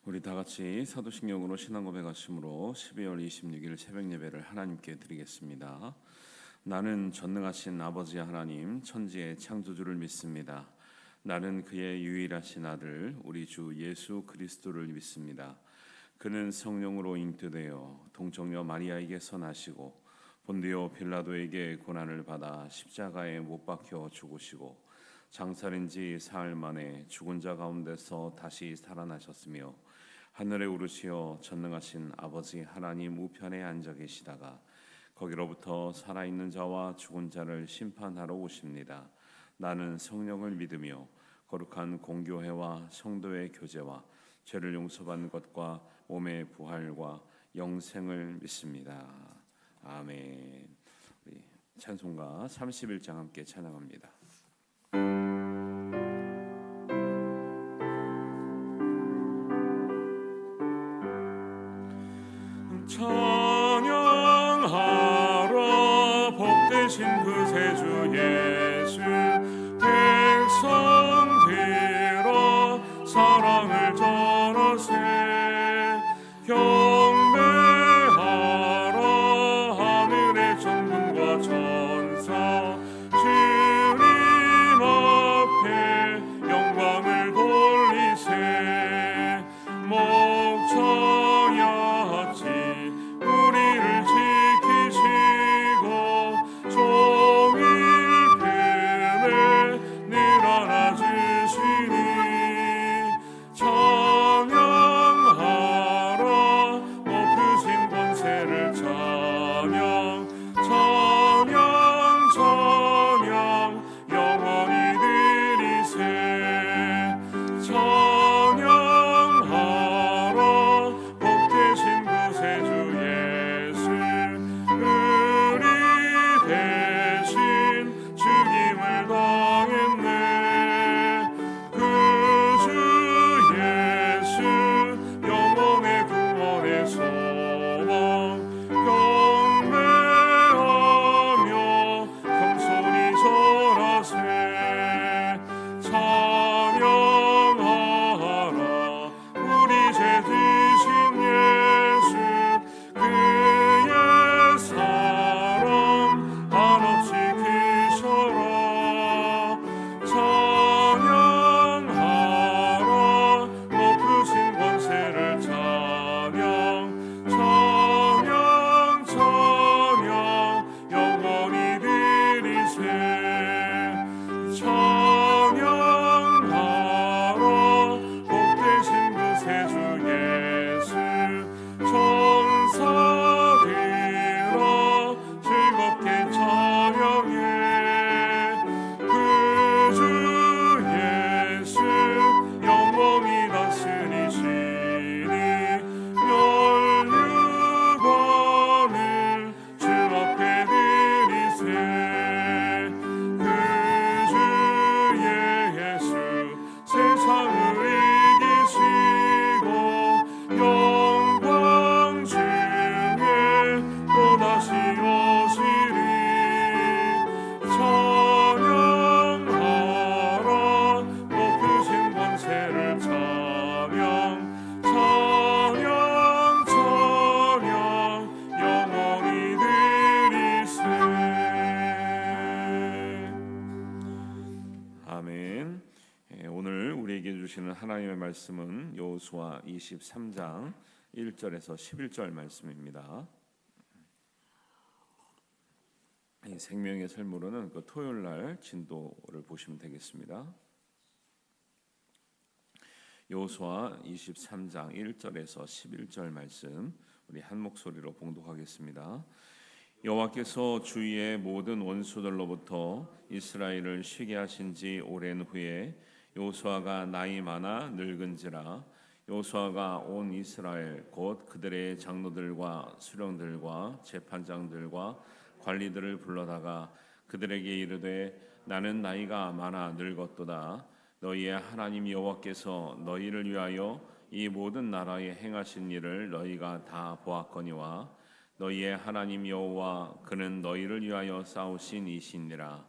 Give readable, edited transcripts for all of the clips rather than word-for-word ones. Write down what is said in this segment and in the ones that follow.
우리 다 같이 사도신경으로 신앙 고백하심으로 12월 26일 새벽 예배를 하나님께 드리겠습니다. 나는 전능하신 아버지 하나님 천지의 창조주를 믿습니다. 나는 그의 유일하신 아들 우리 주 예수 그리스도를 믿습니다. 그는 성령으로 잉태되어 동정녀 마리아에게서 나시고 본디오 빌라도에게 고난을 받아 십자가에 못 박혀 죽으시고 장사된 지 사흘 만에 죽은 자 가운데서 다시 살아나셨으며 하늘에 오르시어 전능하신 아버지 하나님 우편에 앉아 계시다가 거기로부터 살아있는 자와 죽은 자를 심판하러 오십니다. 나는 성령을 믿으며 거룩한 공교회와 성도의 교제와 죄를 용서받는 것과 몸의 부활과 영생을 믿습니다. 아멘. 우리 찬송가 31장 함께 찬양합니다. 찬양하라 복되신 구세주 예수 백성들아 사랑을 전하세 경배하라 하늘의 천군과 천사 주님 앞에 영광을 돌리세 목청야지 우리를 지키시고 종일 품에 늘 안아주시니 찬양하라 높으신 권세를 찬양 찬양 찬양 영원히 드리세 찬양하라 복되신 구세주 예수 우리 대신 죽임을 당했네 그 주 예수 영혼의 구원의 소망 경배하며 겸손히 절하세 찬양하라 우리 죄 지신 예수 그의 사랑 한없이 크셔라 찬양하라 높으신 권세를 찬양 찬양 찬양 영원히 드리세 찬양하라 복되신 구세주 예수 천사들아 즐겁게 찬양해 그 주 예수 영원히 다스리시니 멸류관을 주 앞에 드리세 그 주 예수 세상을 이기시고 영광 중에 또다시 오시리 찬양하라 높으신 권세를 찬양 찬양 찬양 영원히 드리세 아멘. 오늘 우리에게 주시는 하나님의 말씀은 여호수아 23장 1절에서 11절 말씀입니다. 이 생명의 샘으로는 그 토요일 날 진도를 보시면 되겠습니다. 여호수아 23장 1절에서 11절 말씀 우리 한 목소리로 봉독하겠습니다. 여호와께서 주위의 모든 원수들로부터 이스라엘을 쉬게 하신 지 오랜 후에 여호수아가 나이 많아 늙은지라 여호수아가 온 이스라엘 곧 그들의 장로들과 수령들과 재판장들과 관리들을 불러다가 그들에게 이르되 나는 나이가 많아 늙었도다 너희의 하나님 여호와께서 너희를 위하여 이 모든 나라에 행하신 일을 너희가 다 보았거니와 너희의 하나님 여호와 그는 너희를 위하여 싸우신 이시니라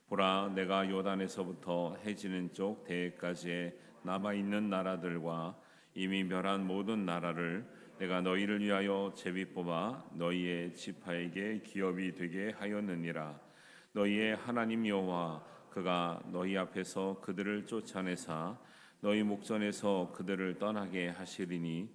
보라 내가 요단에서부터 해지는 쪽 대해까지의 남아있는 나라들과 이미 멸한 모든 나라를 내가 너희를 위하여 제비 뽑아 너희의 지파에게 기업이 되게 하였느니라. 너희의 하나님 여호와 그가 너희 앞에서 그들을 쫓아내사 너희 목전에서 그들을 떠나게 하시리니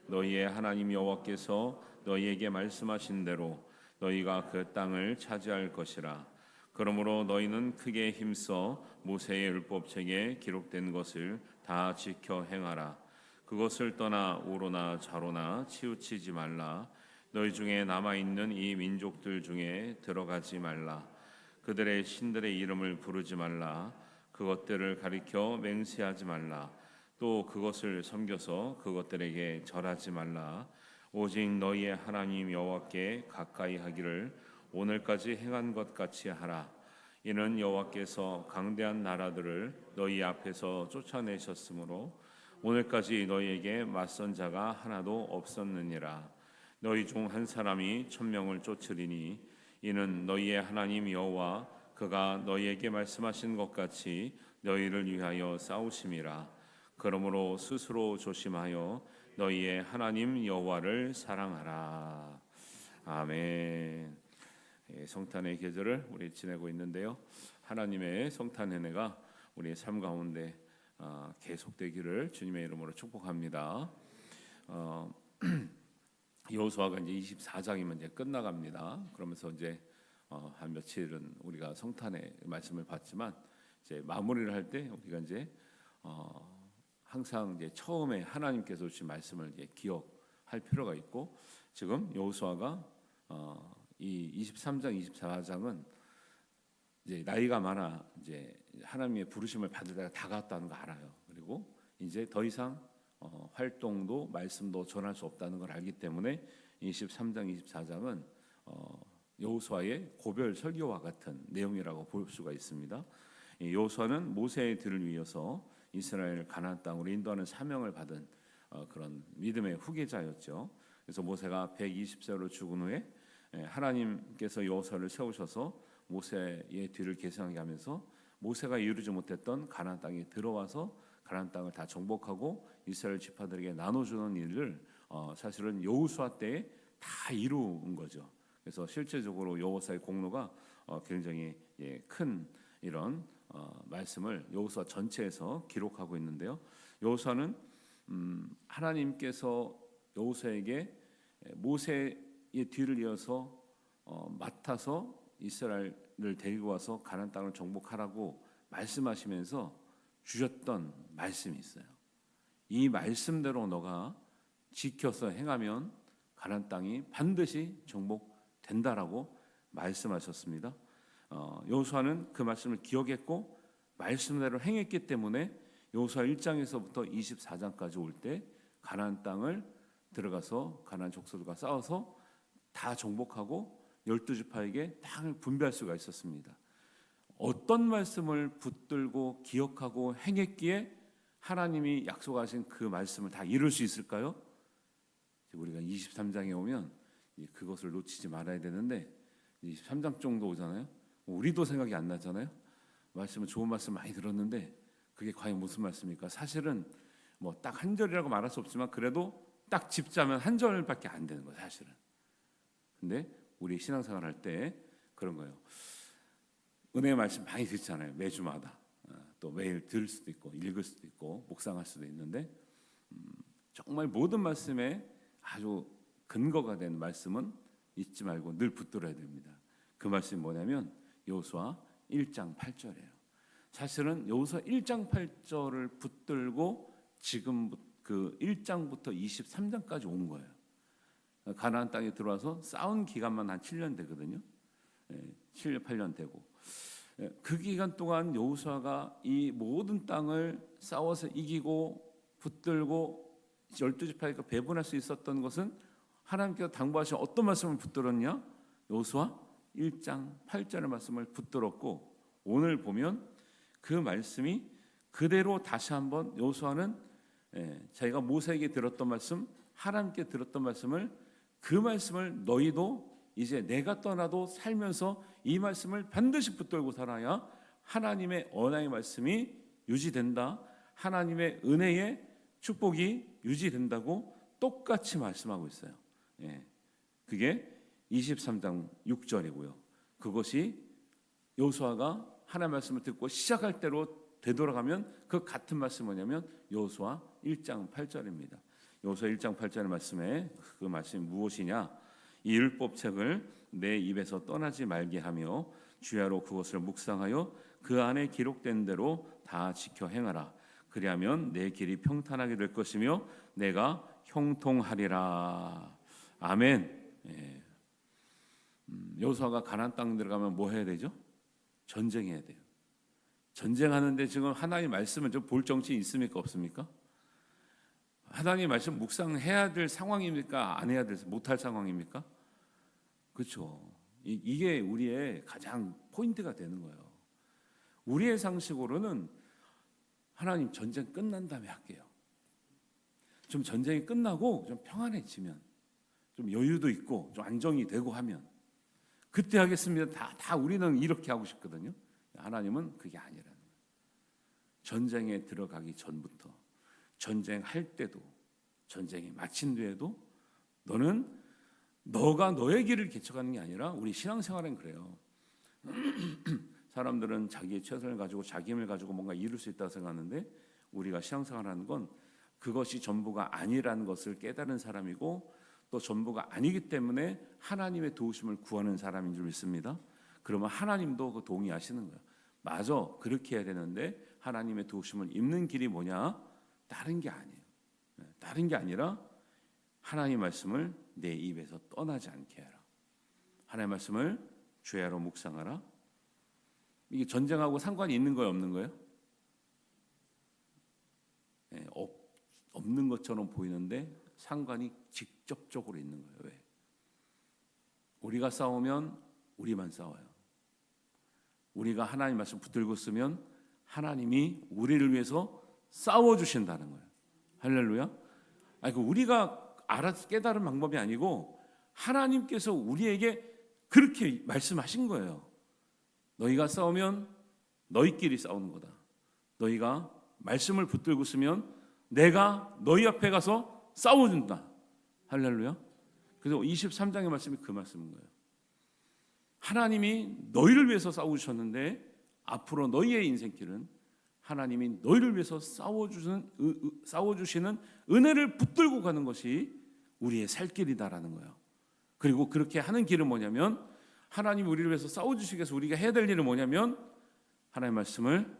너희의 하나님 여호와께서 너희에게 말씀하신 대로 너희가 그 땅을 차지할 것이라. 그러므로 너희는 크게 힘써 모세의 율법책에 기록된 것을 다 지켜 행하라. 그것을 떠나 우로나 좌로나 치우치지 말라. 너희 중에 남아 있는 이 민족들 중에 들어가지 말라. 그들의 신들의 이름을 부르지 말라. 그것들을 가리켜 맹세하지 말라. 또 그것을 섬겨서 그것들에게 절하지 말라. 오직 너희의 하나님 여호와께 가까이 하기를 오늘까지 행한 것 같이 하라. 이는 여호와께서 강대한 나라들을 너희 앞에서 쫓아내셨으므로 오늘까지 너희에게 맞선 자가 하나도 없었느니라. 너희 중 한 사람이 1000명을 쫓으리니 이는 너희의 하나님 여호와 그가 너희에게 말씀하신 것 같이 너희를 위하여 싸우심이라. 그러므로 스스로 조심하여 너희의 하나님 여호와를 사랑하라. 아멘. 성탄의 계절을 우리 지내고 있는데요. 하나님의 성탄 은혜가 우리의 삶 가운데 계속되기를 주님의 이름으로 축복합니다. 여호수아가 이제 24장이면 이제 끝나갑니다. 그러면서 이제 한 며칠은 우리가 성탄의 말씀을 봤지만 이제 마무리를 할 때 우리가 이제 항상 이제 처음에 하나님께서 주신 말씀을 이제 기억할 필요가 있고, 지금 여호수아가 이 23장, 24장은 이제 나이가 많아 이제 하나님의 부르심을 받을 때가 다가왔다는 거 알아요. 그리고 이제 더 이상 활동도 말씀도 전할 수 없다는 걸 알기 때문에 23장, 24장은 여호수아의 고별 설교와 같은 내용이라고 볼 수가 있습니다. 여호수아는 모세의 뒤를 이어서 이스라엘을 가나안 땅으로 인도하는 사명을 받은 그런 믿음의 후계자였죠. 그래서 모세가 120세로 죽은 후에 하나님께서 여호수아를 세우셔서 모세의 뒤를 계승하게 하면서 모세가 이루지 못했던 가나안 땅에 들어와서 가나안 땅을 다 정복하고 이스라엘 지파들에게 나눠주는 일을 사실은 여호수아 때에 다 이루은 거죠. 그래서 실제적으로 여호수아의 공로가 굉장히 큰 이런 말씀을 여호수아 전체에서 기록하고 있는데요. 여호수아는 하나님께서 여호수아에게 모세의 뒤를 이어서 맡아서 이스라엘을 데리고 와서 가나안 땅을 정복하라고 말씀하시면서 주셨던 말씀이 있어요. 이 말씀대로 너가 지켜서 행하면 가나안 땅이 반드시 정복된다라고 말씀하셨습니다. 여호수아는 그 말씀을 기억했고 말씀대로 행했기 때문에 여호수아 1장에서부터 24장까지 올 때 가나안 땅을 들어가서 가나안 족속들과 싸워서 다 정복하고 12지파에게 땅을 분배할 수가 있었습니다. 어떤 말씀을 붙들고 기억하고 행했기에 하나님이 약속하신 그 말씀을 다 이룰 수 있을까요? 우리가 23장에 오면 그것을 놓치지 말아야 되는데 23장 정도 오잖아요. 우리도 생각이 안 나잖아요. 말씀은 좋은 말씀 많이 들었는데 그게 과연 무슨 말씀입니까? 사실은 뭐 딱 한 절이라고 말할 수 없지만 그래도 딱 짚자면 한 절밖에 안 되는 거예요, 사실은. 근데 우리 신앙생활 할 때 그런 거예요. 은혜의 말씀 많이 듣잖아요, 매주마다. 또 매일 들을 수도 있고 읽을 수도 있고 묵상할 수도 있는데 정말 모든 말씀에 아주 근거가 된 말씀은 잊지 말고 늘 붙들어야 됩니다. 그 말씀이 뭐냐면 여호수아 1장 8절이에요. 사실은 여호수아 1장 8절을 붙들고 지금 그 1장부터 23장까지 온 거예요. 가나안 땅에 들어와서 싸운 기간만 한 7년 되거든요. 7년 8년 되고 그 기간 동안 여호수아가 이 모든 땅을 싸워서 이기고 붙들고 12지파에게 배분할 수 있었던 것은 하나님께서 당부하신 어떤 말씀을 붙들었냐? 여호수아 1장 8절의 말씀을 붙들었고 오늘 보면 그 말씀이 그대로 다시 한번 여호수아는 자기가 모세에게 들었던 말씀, 하나님께 들었던 말씀을 그 말씀을 너희도 이제 내가 떠나도 살면서 이 말씀을 반드시 붙들고 살아야 하나님의 언약의 말씀이 유지된다. 하나님의 은혜의 축복이 유지된다고 똑같이 말씀하고 있어요. 예. 그게 23장 6절이고요. 그것이 여호수아가 하나님의 말씀을 듣고 시작할 대로 되돌아가면 그 같은 말씀이 뭐냐면 여호수아 1장 8절입니다. 여호수아 1장 8절의 말씀에 그 말씀이 무엇이냐? 이 율법책을 내 입에서 떠나지 말게 하며 주야로 그것을 묵상하여 그 안에 기록된 대로 다 지켜 행하라. 그리하면 내 길이 평탄하게 될 것이며 내가 형통하리라. 아멘. 예. 여호수아가 가나안 땅 들어가면 뭐 해야 되죠? 전쟁해야 돼요. 전쟁하는데 지금 하나님 말씀을 좀 볼 정신이 있습니까? 없습니까? 하나님 말씀 묵상해야 될 상황입니까? 안 해야 될 못할 상황입니까? 그렇죠. 이게 우리의 가장 포인트가 되는 거예요. 우리의 상식으로는 하나님 전쟁 끝난 다음에 할게요. 좀 전쟁이 끝나고 좀 평안해지면, 좀 여유도 있고 좀 안정이 되고 하면 그때 하겠습니다. 다 우리는 이렇게 하고 싶거든요. 하나님은 그게 아니라는 거예요. 전쟁에 들어가기 전부터, 전쟁할 때도, 전쟁이 마친 뒤에도 너가 너의 길을 개척하는 게 아니라 우리 신앙생활은 그래요. 사람들은 자기의 최선을 가지고 자기 힘을 가지고 뭔가 이룰 수 있다고 생각하는데 우리가 신앙생활하는 건 그것이 전부가 아니라는 것을 깨달은 사람이고 또 전부가 아니기 때문에 하나님의 도우심을 구하는 사람인 줄 믿습니다. 그러면 하나님도 그 동의하시는 거예요. 맞아, 그렇게 해야 되는데 하나님의 도우심을 입는 길이 뭐냐? 다른 게 아니에요. 다른 게 아니라 하나님의 말씀을 내 입에서 떠나지 않게 하라. 하나님의 말씀을 주야로 묵상하라. 이게 전쟁하고 상관이 있는 거예요, 없는 거예요? 없는 것처럼 보이는데 상관이 직접적으로 있는 거예요. 왜? 우리가 싸우면 우리만 싸워요. 우리가 하나님 말씀 붙들고 쓰면 하나님이 우리를 위해서 싸워주신다는 거예요. 할렐루야. 우리가 알아서 깨달은 방법이 아니고 하나님께서 우리에게 그렇게 말씀하신 거예요. 너희가 싸우면 너희끼리 싸우는 거다. 너희가 말씀을 붙들고 쓰면 내가 너희 앞에 가서 싸워준다. 할렐루야. 그래서 23장의 말씀이 그 말씀인 거예요. 하나님이 너희를 위해서 싸우셨는데 앞으로 너희의 인생길은 하나님이 너희를 위해서 싸워주시는 은혜를 붙들고 가는 것이 우리의 살 길이다라는 거예요. 그리고 그렇게 하는 길은 뭐냐면 하나님이 우리를 위해서 싸워주시기 위해서 우리가 해야 될 일은 뭐냐면 하나님의 말씀을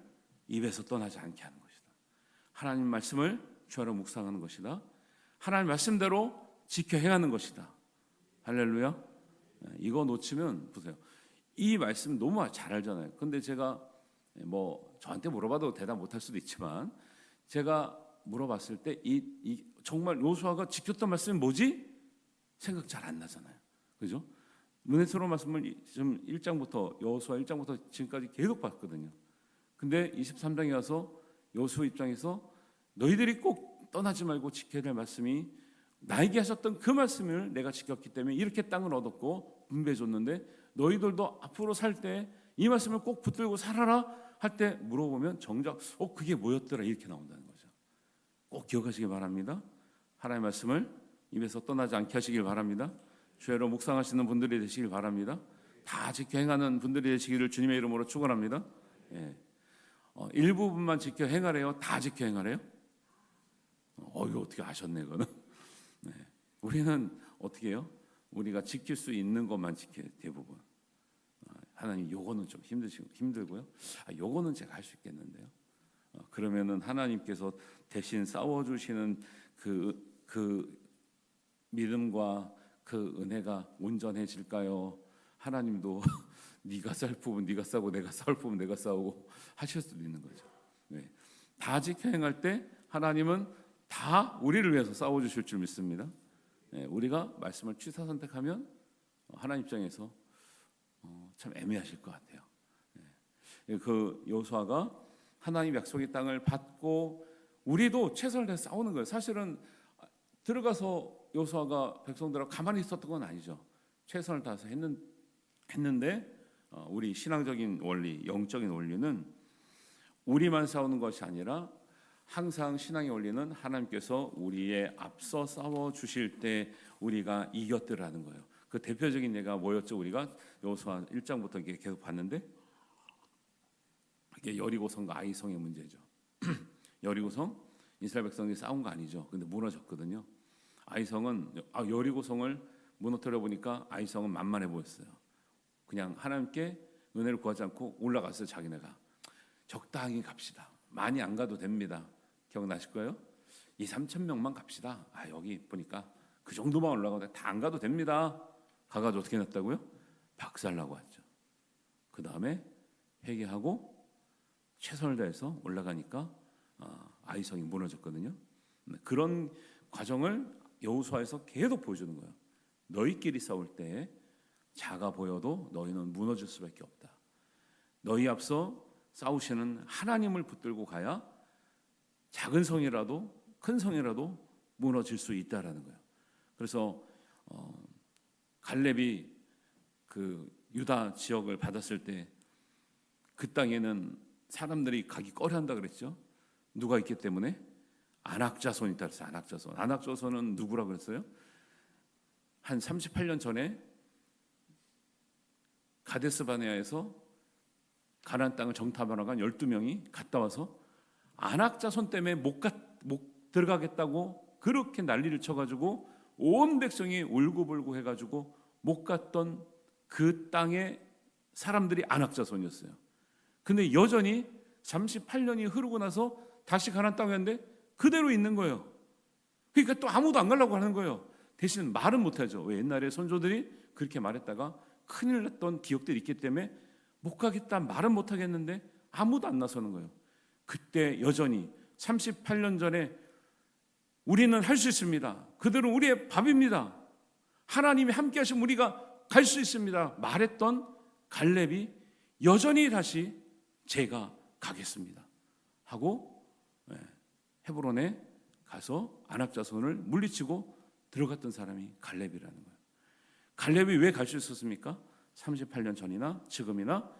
입에서 떠나지 않게 하는 것이다. 하나님 말씀을 주야로 묵상하는 것이다. 하나님 말씀대로 지켜 행하는 것이다. 할렐루야. 이거 놓치면 보세요. 이 말씀 너무 잘 알잖아요. 근데 제가 저한테 물어봐도 대답 못할 수도 있지만 제가 물어봤을 때 정말 여호수아가 지켰던 말씀이 뭐지? 생각 잘 안 나잖아요. 그죠? 은혜스러운 말씀을 좀 1장부터 여호수아 1장부터 지금까지 계속 봤거든요. 근데 23장에 와서 여호수아 입장에서 너희들이 꼭 떠나지 말고 지켜야 될 말씀이 나에게 하셨던 그 말씀을 내가 지켰기 때문에 이렇게 땅을 얻었고 분배해 줬는데 너희들도 앞으로 살 때 이 말씀을 꼭 붙들고 살아라 할 때 물어보면 정작 그게 뭐였더라 이렇게 나온다는 거죠. 꼭 기억하시기 바랍니다. 하나님의 말씀을 입에서 떠나지 않게 하시길 바랍니다. 주야로 묵상하시는 분들이 되시길 바랍니다. 다 지켜 행하는 분들이 되시기를 주님의 이름으로 축원합니다. 일부분만 지켜 행하래요? 다 지켜 행하래요? 이거 어떻게 아셨네 그거는. 우리는 어떻게 해요? 우리가 지킬 수 있는 것만 지켜요. 대부분. 하나님 요거는 좀 힘들고요. 요거는 제가 할 수 있겠는데요. 그러면은 하나님께서 대신 싸워주시는 그 믿음과 그 은혜가 온전해질까요? 하나님도 네가 싸울 부분 네가 싸우고 내가 싸울 부분 내가 싸우고 하실 수도 있는 거죠. 다 지켜 행할 때 하나님은 다 우리를 위해서 싸워주실 줄 믿습니다. 우리가 말씀을 취사 선택하면 하나님 입장에서 참 애매하실 것 같아요. 그 여호수아가 하나님 약속의 땅을 받고 우리도 최선을 다해서 싸우는 거예요. 사실은 들어가서 여호수아가 백성들하고 가만히 있었던 건 아니죠. 최선을 다해서 했는데 우리 신앙적인 원리, 영적인 원리는 우리만 싸우는 것이 아니라 항상 신앙의 원리는 하나님께서 우리의 앞서 싸워 주실 때 우리가 이겼더라는 거예요. 그 대표적인 예가 뭐였죠? 우리가 여호수아 1장부터 이렇게 계속 봤는데 이게 여리고성과 아이성의 문제죠. 여리고성 이스라엘 백성이 싸운 거 아니죠. 근데 무너졌거든요. 여리고성을 무너뜨려 보니까 아이성은 만만해 보였어요. 그냥 하나님께 은혜를 구하지 않고 올라갔어요. 자기네가 적당히 갑시다. 많이 안 가도 됩니다. 기억나실 거예요? 2-3천 명만 갑시다. 여기 보니까 그 정도만 올라가도 다 안 가도 됩니다. 가가지고 어떻게 났다고요? 박살나고 왔죠. 그 다음에 회개하고 최선을 다해서 올라가니까 아이성이 무너졌거든요. 그런 과정을 여호수아에서 계속 보여주는 거예요. 너희끼리 싸울 때 작아 보여도 너희는 무너질 수밖에 없다. 너희 앞서 싸우시는 하나님을 붙들고 가야 작은 성이라도 큰 성이라도 무너질 수 있다라는 거예요. 그래서 갈렙이 그 유다 지역을 받았을 때 그 땅에는 사람들이 가기 꺼려한다 그랬죠. 누가 있기 때문에? 안악자손이 있다 그랬어요. 안악자손. 안악자손은 누구라고 그랬어요? 한 38년 전에 가데스바네아에서 가나안 땅을 정탐하러 간 12명이 갔다 와서 안악자손 때문에 못 들어가겠다고 그렇게 난리를 쳐가지고 온 백성이 울고불고 해가지고 못 갔던 그 땅의 사람들이 안악자손이었어요. 근데 여전히 38년이 흐르고 나서 다시 가나안 땅에 왔는데 그대로 있는 거예요. 그러니까 또 아무도 안 가려고 하는 거예요. 대신 말은 못하죠. 왜? 옛날에 선조들이 그렇게 말했다가 큰일 났던 기억들이 있기 때문에 못 가겠다 말은 못하겠는데 아무도 안 나서는 거예요. 그때 여전히 38년 전에 우리는 할 수 있습니다. 그들은 우리의 밥입니다. 하나님이 함께 하시면 우리가 갈 수 있습니다. 말했던 갈렙이 여전히 다시 제가 가겠습니다 하고 헤브론에 가서 안악자손을 물리치고 들어갔던 사람이 갈렙이라는 거예요. 갈렙이 왜 갈 수 있었습니까? 38년 전이나 지금이나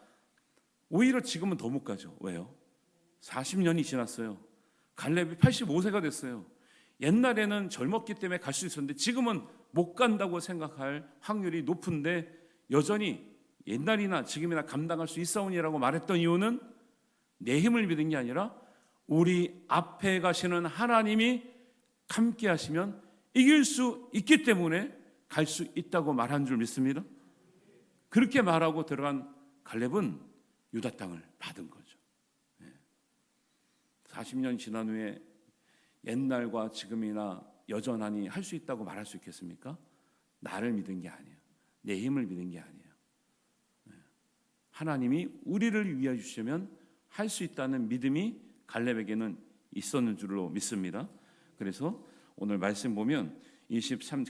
오히려 지금은 더 못 가죠. 왜요? 40년이 지났어요. 갈렙이 85세가 됐어요. 옛날에는 젊었기 때문에 갈 수 있었는데 지금은 못 간다고 생각할 확률이 높은데 여전히 옛날이나 지금이나 감당할 수 있사오니라고 말했던 이유는 내 힘을 믿은 게 아니라 우리 앞에 가시는 하나님이 함께 하시면 이길 수 있기 때문에 갈 수 있다고 말한 줄 믿습니다. 그렇게 말하고 들어간 갈렙은 유다 땅을 받은 거죠. 40년 지난 후에 옛날과 지금이나 여전하니 할 수 있다고 말할 수 있겠습니까? 나를 믿은 게 아니에요. 내 힘을 믿은 게 아니에요. 하나님이 우리를 위하여 주시면 할 수 있다는 믿음이 갈렙에게는 있었는 줄로 믿습니다. 그래서 오늘 말씀 보면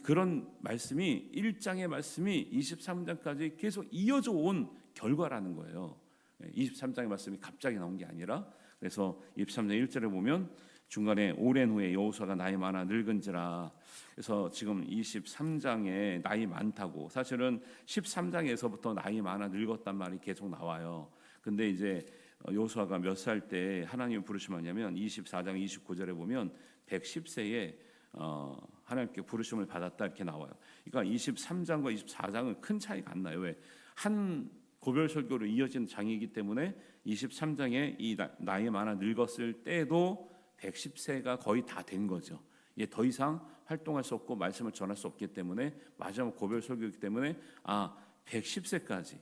그런 말씀이 1장의 말씀이 23장까지 계속 이어져 온 결과라는 거예요. 23장의 말씀이 갑자기 나온 게 아니라 그래서 23장 1절에 보면 중간에 오랜 후에 여호수아가 나이 많아 늙은지라 그래서 지금 23장에 나이 많다고 사실은 13장에서부터 나이 많아 늙었단 말이 계속 나와요. 근데 이제 여호수아가 몇 살 때 하나님이 부르심하냐면 24장 29절에 보면 110세에 하나님께 부르심을 받았다 이렇게 나와요. 그러니까 23장과 24장은 큰 차이가 안 나요. 왜? 한 고별 설교로 이어진 장이기 때문에 23장에 이 나이 많아 늙었을 때도 110세가 거의 다 된 거죠. 이제 더 이상 활동할 수 없고 말씀을 전할 수 없기 때문에 마지막 고별 설교이기 때문에 110세까지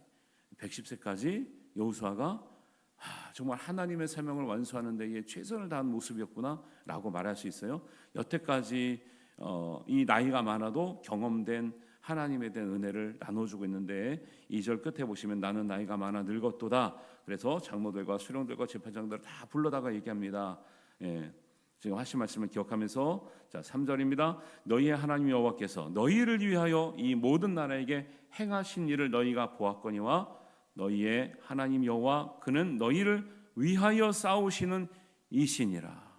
여호수아가 정말 하나님의 사명을 완수하는 데에 최선을 다한 모습이었구나라고 말할 수 있어요. 여태까지 이 나이가 많아도 경험된 하나님에 대한 은혜를 나눠주고 있는데 2절 끝에 보시면 나는 나이가 많아 늙었도다. 그래서 장로들과 수령들과 재판장들을 다 불러다가 얘기합니다. 지금 하신 말씀을 기억하면서 자 3절입니다. 너희의 하나님 여호와께서 너희를 위하여 이 모든 나라에게 행하신 일을 너희가 보았거니와 너희의 하나님 여호와 그는 너희를 위하여 싸우시는 이시니라.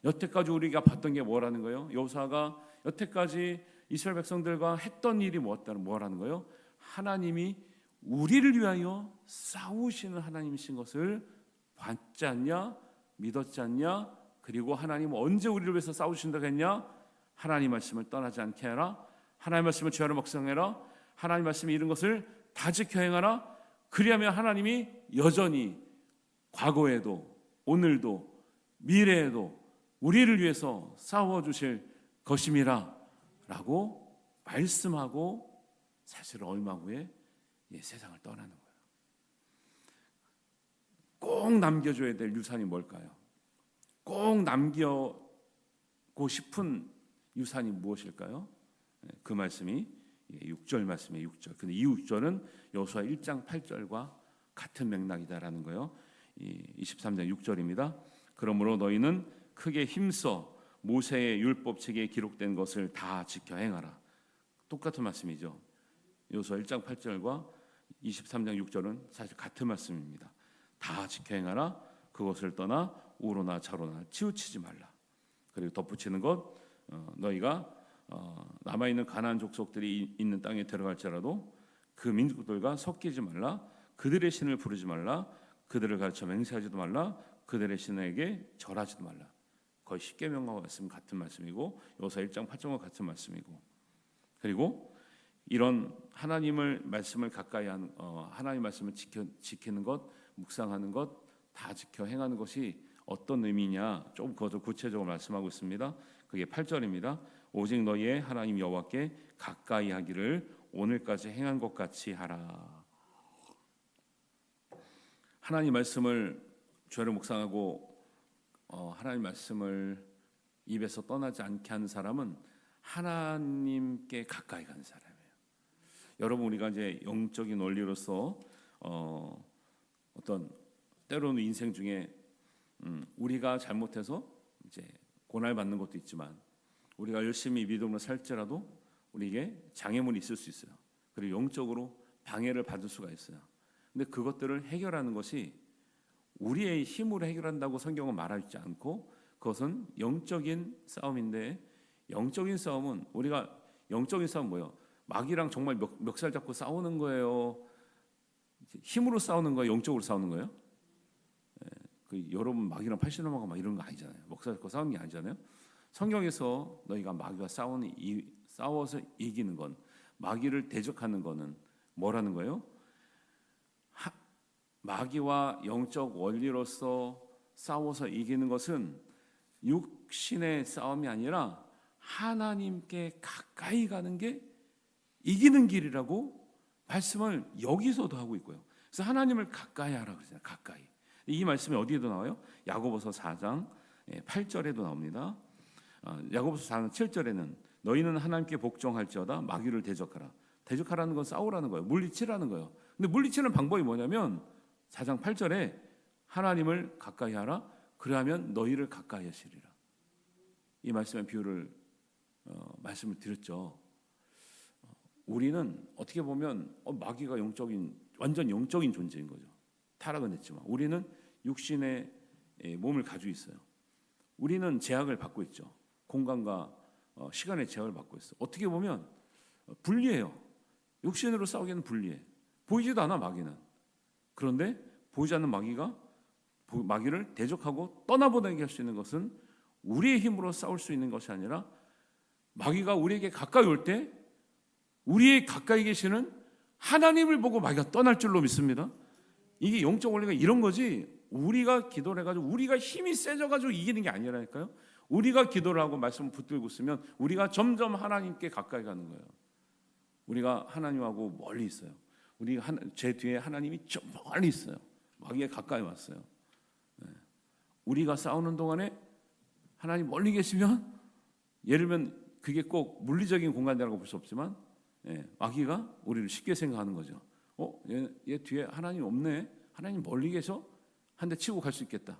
여태까지 우리가 봤던 게 뭐라는 거예요? 여호수아가 여태까지 이스라엘 백성들과 했던 일이 뭐라는 거예요? 하나님이 우리를 위하여 싸우시는 하나님이신 것을 봤지 않냐? 믿었지 않냐? 그리고 하나님 언제 우리를 위해서 싸우신다고 했냐? 하나님 말씀을 떠나지 않게 하라. 하나님 말씀을 죄로 묵상해라. 하나님 말씀이 이런 것을 다 지켜 행하라. 그리하면 하나님이 여전히 과거에도 오늘도 미래에도 우리를 위해서 싸워주실 것임이라 라고 말씀하고 사실 얼마 후에 세상을 떠나는 거예요. 꼭 남겨줘야 될 유산이 뭘까요? 꼭 남기고 싶은 유산이 무엇일까요? 그 말씀이 6절 말씀이에요. 6절. 근데 이 6절은 여호수아 1장 8절과 같은 맥락이다라는 거예요. 23장 6절입니다. 그러므로 너희는 크게 힘써 모세의 율법책에 기록된 것을 다 지켜 행하라. 똑같은 말씀이죠. 여호수아 1장 8절과 23장 6절은 사실 같은 말씀입니다. 다 지켜 행하라. 그것을 떠나 우로나 좌로나 치우치지 말라. 그리고 덧붙이는 것, 너희가 남아있는 가나안 족속들이 있는 땅에 들어갈지라도 그 민족들과 섞이지 말라. 그들의 신을 부르지 말라. 그들을 가르쳐 맹세하지도 말라. 그들의 신에게 절하지도 말라. 거의 십계명과 같은 말씀이고 여호수아 1장 8절과 같은 말씀이고, 그리고 이런 하나님을 말씀을 가까이 하는 하나님 말씀을 지키는 것, 묵상하는 것, 다 지켜 행하는 것이 어떤 의미냐 조금 더 구체적으로 말씀하고 있습니다. 그게 8절입니다. 오직 너희의 하나님 여호와께 가까이 하기를 오늘까지 행한 것 같이 하라. 하나님 말씀을 죄로 묵상하고 하나님 말씀을 입에서 떠나지 않게 하는 사람은 하나님께 가까이 가는 사람이에요. 여러분, 우리가 이제 영적인 원리로서 어떤 때로는 인생 중에 우리가 잘못해서 이제 고날 받는 것도 있지만 우리가 열심히 믿음으로 살지라도 우리에게 장애물이 있을 수 있어요. 그리고 영적으로 방해를 받을 수가 있어요. 근데 그것들을 해결하는 것이 우리의 힘으로 해결한다고 성경은 말하지 않고 그것은 영적인 싸움인데, 영적인 싸움은 우리가 영적인 싸움 뭐예요? 마귀랑 정말 멱살 잡고 싸우는 거예요? 힘으로 싸우는 거예요? 영적으로 싸우는 거예요? 여러분 마귀랑 팔씨 넘어가 막 이런 거 아니잖아요. 멱살 잡고 싸우는 게 아니잖아요. 성경에서 너희가 마귀와 싸워서 이기는 건, 마귀를 대적하는 거는 뭐라는 거예요? 마귀와 영적 원리로서 싸워서 이기는 것은 육신의 싸움이 아니라 하나님께 가까이 가는 게 이기는 길이라고 말씀을 여기서도 하고 있고요. 그래서 하나님을 가까이 하라 그러잖아요. 가까이. 이 말씀이 어디에도 나와요? 야고보서 4장 8절에도 나옵니다. 야고보서 4장 7절에는 너희는 하나님께 복종할지어다 마귀를 대적하라. 대적하라는 건 싸우라는 거예요. 물리치라는 거예요. 근데 물리치는 방법이 뭐냐면 4장 8절에 하나님을 가까이 하라. 그러하면 너희를 가까이 하시리라. 이 말씀의 비유를 말씀을 드렸죠. 우리는 어떻게 보면 마귀가 완전 영적인 존재인 거죠. 타락은 했지만 우리는 육신의 몸을 가지고 있어요. 우리는 제약을 받고 있죠. 공간과 시간의 제약을 받고 있어요. 어떻게 보면 불리해요. 육신으로 싸우기에는 불리해. 보이지도 않아 마귀는. 그런데 보이지 않는 마귀를 대적하고 떠나보내게 할 수 있는 것은 우리의 힘으로 싸울 수 있는 것이 아니라 마귀가 우리에게 가까이 올 때 우리의 가까이 계시는 하나님을 보고 마귀가 떠날 줄로 믿습니다. 이게 영적 원리가 이런 거지, 우리가 기도를 해가지고 우리가 힘이 세져가지고 이기는 게 아니라니까요. 우리가 기도를 하고 말씀을 붙들고 있으면 우리가 점점 하나님께 가까이 가는 거예요. 우리가 하나님하고 멀리 있어요. 제 뒤에 하나님이 좀 멀리 있어요. 마귀에 가까이 왔어요. 우리가 싸우는 동안에 하나님 멀리 계시면, 예를 들면 그게 꼭 물리적인 공간이라고 볼 수 없지만 마귀가 우리를 쉽게 생각하는 거죠. 얘 뒤에 하나님 없네. 하나님 멀리 계셔? 한 대 치고 갈 수 있겠다.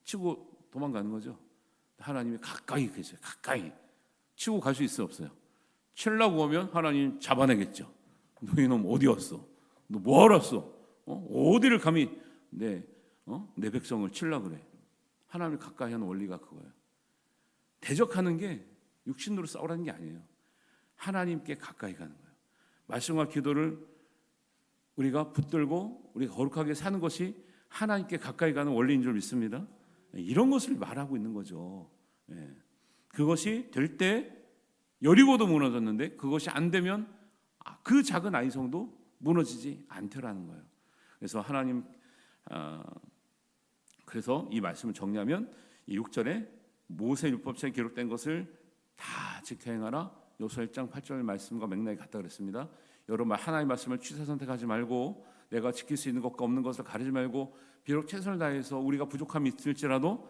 치고 도망가는 거죠. 하나님이 가까이 계세요. 가까이. 치고 갈 수 있어요? 없어요? 치려고 오면 하나님 잡아내겠죠. 너 이놈 어디 왔어? 너 뭐하러 왔어? 어디를 감히 내 백성을 치려고 그래? 하나님을 가까이 하는 원리가 그거예요. 대적하는 게 육신으로 싸우라는 게 아니에요. 하나님께 가까이 가는 거예요. 말씀과 기도를 우리가 붙들고 우리가 거룩하게 사는 것이 하나님께 가까이 가는 원리인 줄 믿습니다. 이런 것을 말하고 있는 거죠. 그것이 될 때 여리고도 무너졌는데 그것이 안 되면 그 작은 아이성도 무너지지 않더라는 거예요. 그래서 하나님 그래서 이 말씀을 정리하면 이 6절에 모세 율법책에 기록된 것을 다 지켜 행하라. 여호수아 1장 8절 말씀과 맥락이 같다 그랬습니다. 여러분 하나님의 말씀을 취사 선택하지 말고 내가 지킬 수 있는 것과 없는 것을 가리지 말고 비록 최선을 다해서 우리가 부족함이 있을지라도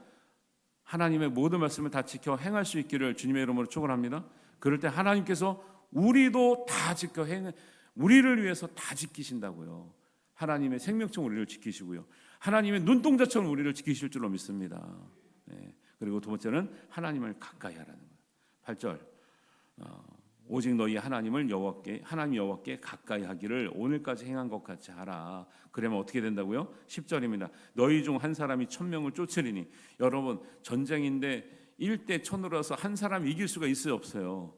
하나님의 모든 말씀을 다 지켜 행할 수 있기를 주님의 이름으로 축원합니다. 그럴 때 하나님께서 우리도 다 지켜 우리를 위해서 다 지키신다고요. 하나님의 생명처럼 우리를 지키시고요. 하나님의 눈동자처럼 우리를 지키실 줄로 믿습니다. 그리고 두 번째는 하나님을 가까이 하라는 거예요. 8절 오직 너희 하나님 여호와께 가까이 하기를 오늘까지 행한 것 같이 하라. 그러면 어떻게 된다고요? 10절입니다. 너희 중 한 사람이 1000명을 쫓으리니. 여러분 전쟁인데 1대 1000으로서 한 사람 이길 수가 있어요, 없어요?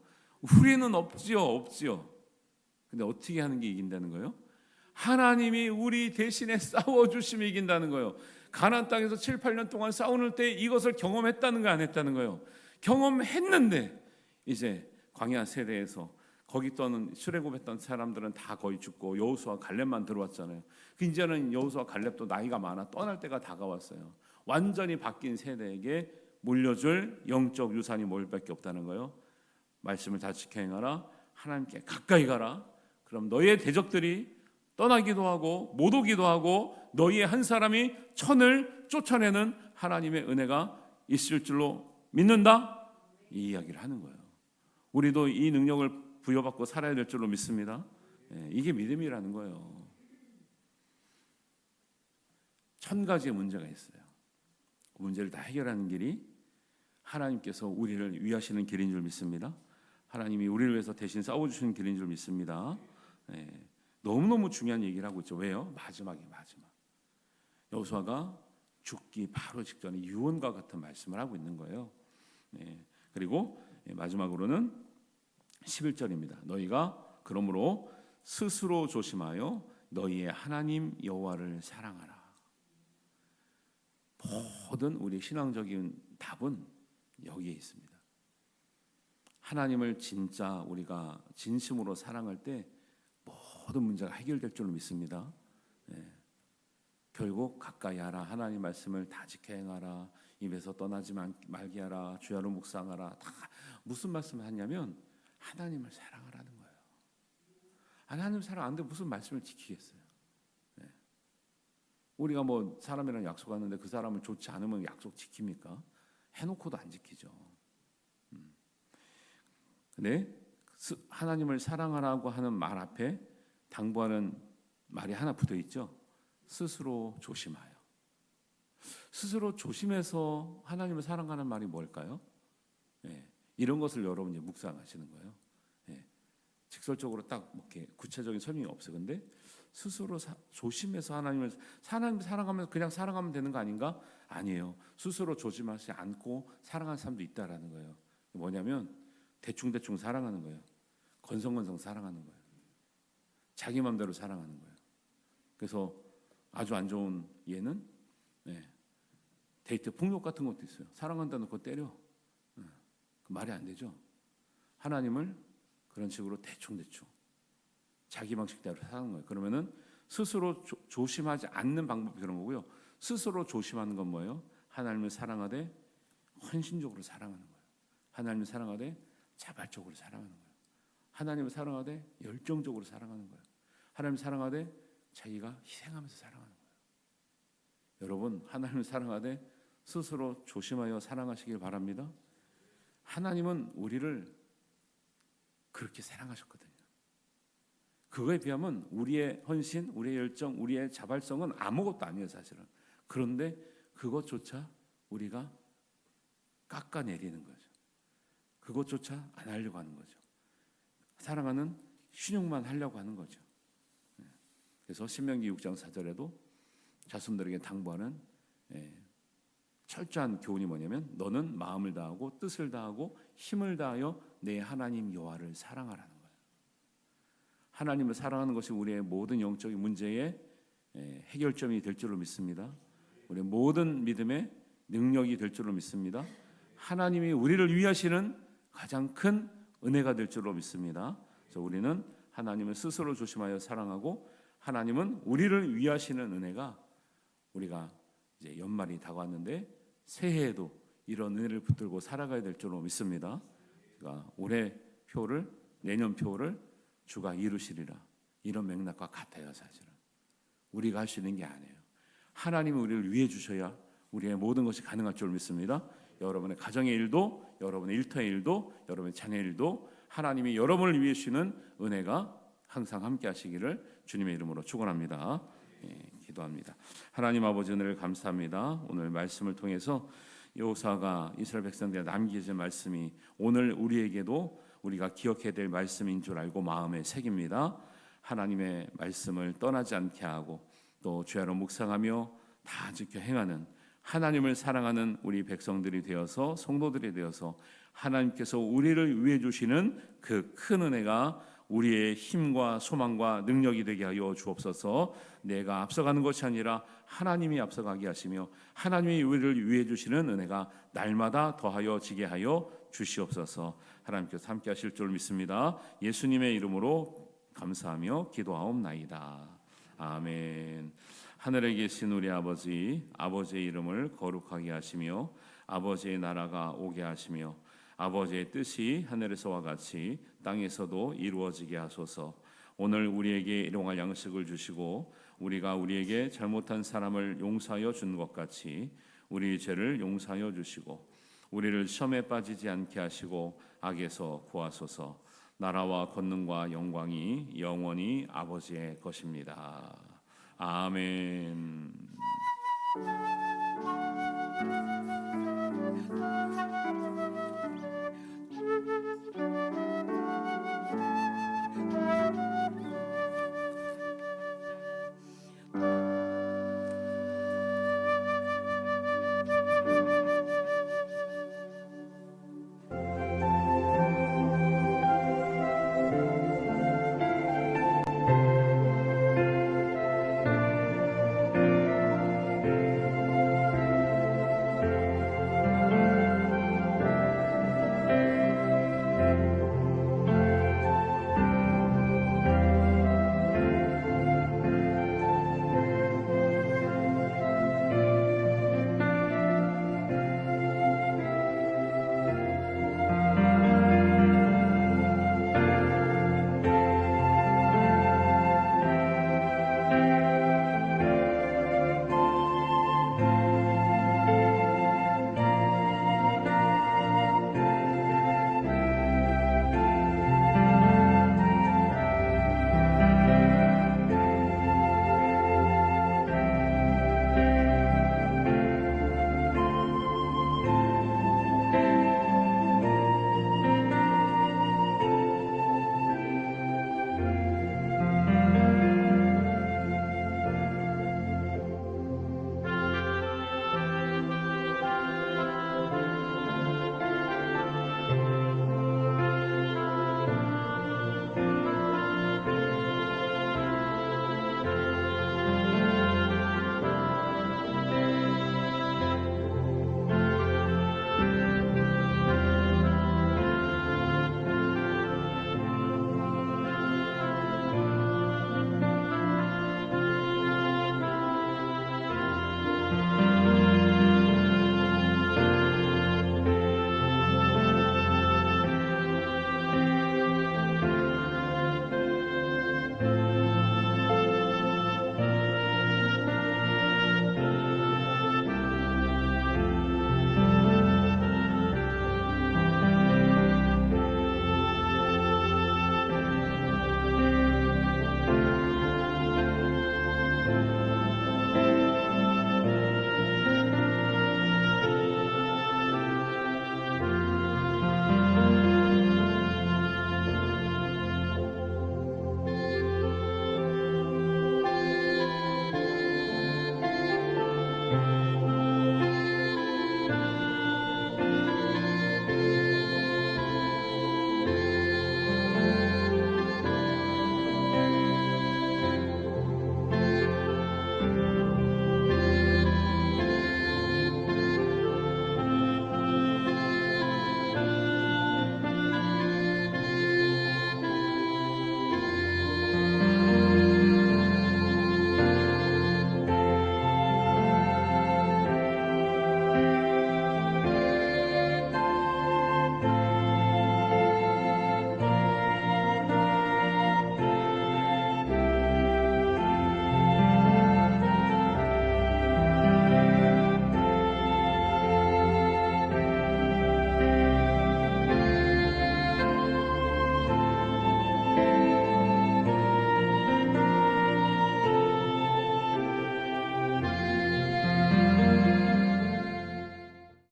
우리는 없지요. 근데 어떻게 하는 게 이긴다는 거예요? 하나님이 우리 대신에 싸워주시면 이긴다는 거예요. 가나안 땅에서 7, 8년 동안 싸우는 때 이것을 경험했다는 거 안 했다는 거예요? 경험했는데 이제 광야 세대에서 거기 떠는 출애굽했던 사람들은 다 거의 죽고 여호수아 갈렙만 들어왔잖아요. 이제는 여호수아 갈렙도 나이가 많아 떠날 때가 다가왔어요. 완전히 바뀐 세대에게 물려줄 영적 유산이 뭘 밖에 없다는 거예요. 말씀을 다 지켜 행하라. 하나님께 가까이 가라. 그럼 너희의 대적들이 떠나기도 하고 못 오기도 하고 너희의 한 사람이 1000을 쫓아내는 하나님의 은혜가 있을 줄로 믿는다. 이 이야기를 하는 거예요. 우리도 이 능력을 부여받고 살아야 될 줄로 믿습니다. 이게 믿음이라는 거예요. 1000가지의 문제가 있어요. 그 문제를 다 해결하는 길이 하나님께서 우리를 위하시는 길인 줄 믿습니다. 하나님이 우리를 위해서 대신 싸워주시는 길인 줄 믿습니다. 너무너무 중요한 얘기를 하고 있죠. 왜요? 마지막. 여호수아가 죽기 바로 직전에 유언과 같은 말씀을 하고 있는 거예요. 그리고 마지막으로는 11절입니다. 너희가 그러므로 스스로 조심하여 너희의 하나님 여호와를 사랑하라. 모든 우리 신앙적인 답은 여기에 있습니다. 하나님을 진짜 우리가 진심으로 사랑할 때 모든 문제가 해결될 줄로 믿습니다. 결국 가까이 하라. 하나님 말씀을 다 지켜 행하라. 입에서 떠나지 말게 하라. 주야로 묵상하라. 다 무슨 말씀을 하냐면 하나님을 사랑하라는 거예요. 하나님 사랑 안 돼 무슨 말씀을 지키겠어요? 우리가 뭐 사람이랑 약속하는데 그 사람을 좋지 않으면 약속 지킵니까? 해놓고도 안 지키죠. 근데 하나님을 사랑하라고 하는 말 앞에 당부하는 말이 하나 붙어 있죠. 스스로 조심하여. 스스로 조심해서 하나님을 사랑하는 말이 뭘까요? 이런 것을 여러분이 묵상하시는 거예요. 직설적으로 딱 이렇게 구체적인 설명이 없어요. 근데 스스로 조심해서 하나님을 사랑하면서 그냥 사랑하면 되는 거 아닌가? 아니에요. 스스로 조심하지 않고 사랑하는 사람도 있다라는 거예요. 뭐냐면 대충 사랑하는 거예요. 건성건성 사랑하는 거예요. 자기 마음대로 사랑하는 거예요. 그래서 아주 안 좋은 예는 데이트 폭력 같은 것도 있어요. 사랑한다 놓고 때려. 그 말이 안 되죠. 하나님을 그런 식으로 대충 자기 방식대로 사는 거예요. 그러면은 스스로 조심하지 않는 방법이 그런 거고요. 스스로 조심하는 건 뭐예요? 하나님을 사랑하되 헌신적으로 사랑하는 거예요. 하나님을 사랑하되 자발적으로 사랑하는 거예요. 하나님을 사랑하되 열정적으로 사랑하는 거예요. 하나님을 사랑하되 자기가 희생하면서 사랑하는 거예요. 여러분 하나님을 사랑하되 스스로 조심하여 사랑하시길 바랍니다. 하나님은 우리를 그렇게 사랑하셨거든요. 그거에 비하면 우리의 헌신, 우리의 열정, 우리의 자발성은 아무것도 아니에요 사실은. 그런데 그것조차 우리가 깎아내리는 거죠. 그것조차 안 하려고 하는 거죠. 사랑하는 신용만 하려고 하는 거죠. 그래서 신명기 6장 4절에도 자손들에게 당부하는 철저한 교훈이 뭐냐면 너는 마음을 다하고 뜻을 다하고 힘을 다하여 내 하나님 여호와를 사랑하라는 거예요. 하나님을 사랑하는 것이 우리의 모든 영적인 문제의 해결점이 될 줄로 믿습니다. 우리의 모든 믿음의 능력이 될 줄로 믿습니다. 하나님이 우리를 위하시는 가장 큰 은혜가 될 줄로 믿습니다. 그래서 우리는 하나님을 스스로 조심하여 사랑하고 하나님은 우리를 위하시는 은혜가 우리가 이제 연말이 다가왔는데 새해에도 이런 은혜를 붙들고 살아가야 될 줄로 믿습니다. 그러니까 올해 표를 내년 표를 주가 이루시리라 이런 맥락과 같아요. 사실은 우리가 할 수 있는 게 아니에요. 하나님이 우리를 위해 주셔야 우리의 모든 것이 가능할 줄 믿습니다. 여러분의 가정의 일도, 여러분의 일터의 일도, 여러분의 자녀의 일도 하나님이 여러분을 위해 주시는 은혜가 항상 함께 하시기를 주님의 이름으로 축원합니다. 기도합니다. 하나님 아버지 은혜를 감사합니다. 오늘 말씀을 통해서 여호수아가 이스라엘 백성들에 남기신 말씀이 오늘 우리에게도 우리가 기억해야 될 말씀인 줄 알고 마음에 새깁니다. 하나님의 말씀을 떠나지 않게 하고 또 죄로 묵상하며 다 지켜 행하는 하나님을 사랑하는 우리 백성들이 되어서 성도들이 되어서 하나님께서 우리를 위해 주시는 그 큰 은혜가 우리의 힘과 소망과 능력이 되게 하여 주옵소서. 내가 앞서가는 것이 아니라 하나님이 앞서가게 하시며 하나님이 우리를 위해 주시는 은혜가 날마다 더하여 지게 하여 주시옵소서. 하나님께서 함께 하실 줄 믿습니다. 예수님의 이름으로 감사하며 기도하옵나이다. 아멘. 하늘에 계신 우리 아버지, 아버지의 이름을 거룩하게 하시며 아버지의 나라가 오게 하시며 아버지의 뜻이 하늘에서와 같이 땅에서도 이루어지게 하소서. 오늘 우리에게 일용할 양식을 주시고 우리가 우리에게 잘못한 사람을 용서하여 준 것 같이 우리 죄를 용서하여 주시고 우리를 시험에 빠지지 않게 하시고 악에서 구하소서. 나라와 권능과 영광이 영원히 아버지의 것입니다. 아멘.